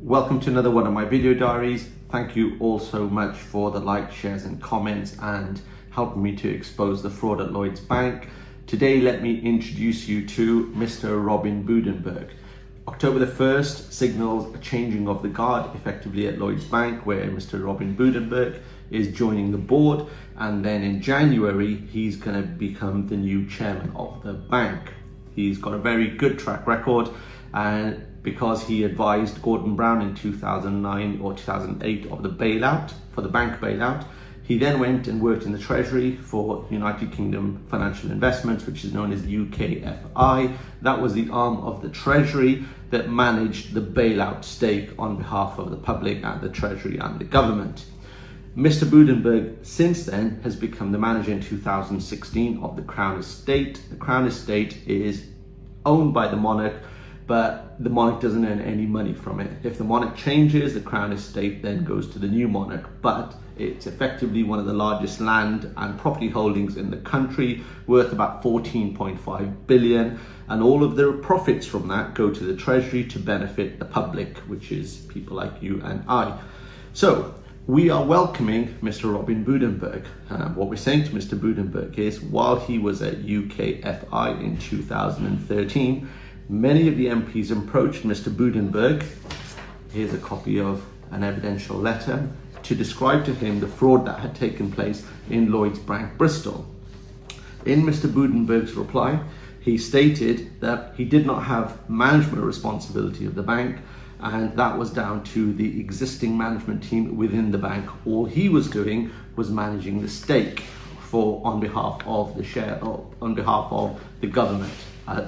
Welcome to another one of my video diaries. Thank you all so much for the likes, shares and comments and helping me to expose the fraud at Lloyds Bank. Today, let me introduce you to Mr. Robin Budenberg. October the 1st signals a changing of the guard effectively at Lloyds Bank, where Mr. Robin Budenberg is joining the board, and then in January he's going to become the new chairman of the bank. He's got a very good track record, and because he advised Gordon Brown in 2009 or 2008 of the bailout, for the bank bailout, he then went and worked in the Treasury for United Kingdom Financial Investments, which is known as UKFI. That was the arm of the Treasury that managed the bailout stake on behalf of the public and the Treasury and the government. Mr. Budenberg since then has become the manager in 2016 of the Crown Estate. The Crown Estate is owned by the monarch, but the monarch doesn't earn any money from it. If the monarch changes, the Crown Estate then goes to the new monarch, but it's effectively one of the largest land and property holdings in the country, worth about 14.5 billion, and all of the profits from that go to the Treasury to benefit the public, which is people like you and I. So we are welcoming Mr. Robin Budenberg. What we're saying to Mr. Budenberg is, while he was at UKFI in 2013, many of the MPs approached Mr. Budenberg, here's a copy of an evidential letter, to describe to him the fraud that had taken place in Lloyds Bank, Bristol. In Mr. Budenberg's reply, he stated that he did not have management responsibility of the bank, and that was down to the existing management team within the bank. All he was doing was managing the stake on behalf of the government,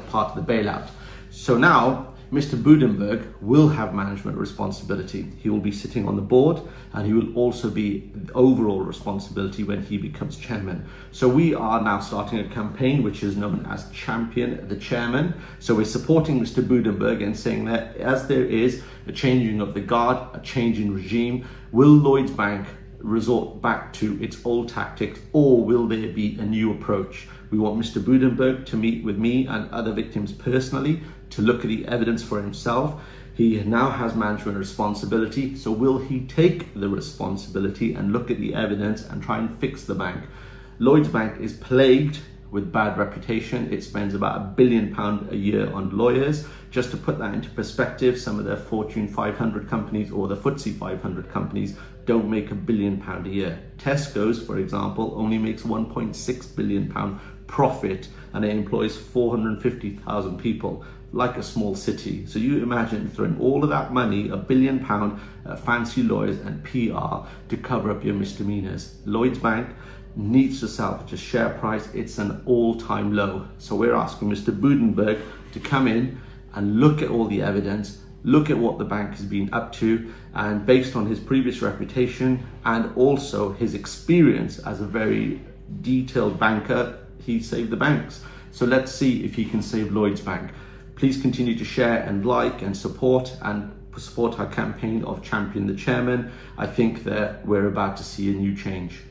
part of the bailout. So now Mr. Budenberg will have management responsibility. He will be sitting on the board, and he will also be overall responsibility when he becomes chairman. So we are now starting a campaign which is known as Champion the Chairman. So we're supporting Mr. Budenberg and saying that as there is a changing of the guard, a change in regime, will Lloyds Bank resort back to its old tactics, or will there be a new approach? We want Mr. Budenberg to meet with me and other victims personally to look at the evidence for himself. He now has management responsibility, so will he take the responsibility and look at the evidence and try and fix the bank? Lloyds Bank is plagued with bad reputation. It spends about £1 billion a year on lawyers. Just to put that into perspective, some of the Fortune 500 companies or the FTSE 500 companies don't make £1 billion a year. Tesco's, for example, only makes £1.6 billion profit, and it employs 450,000 people, like a small city. So you imagine throwing all of that money, £1 billion, fancy lawyers and PR to cover up your misdemeanors. Lloyds Bank needs to salvage a share price. It's an all-time low. So we're asking Mr. Budenberg to come in and look at all the evidence, look at what the bank has been up to, and based on his previous reputation and also his experience as a very detailed banker, he saved the banks. So let's see if he can save Lloyds Bank. Please continue to share and like and support our campaign of Champion the Chairman. I think that we're about to see a new change.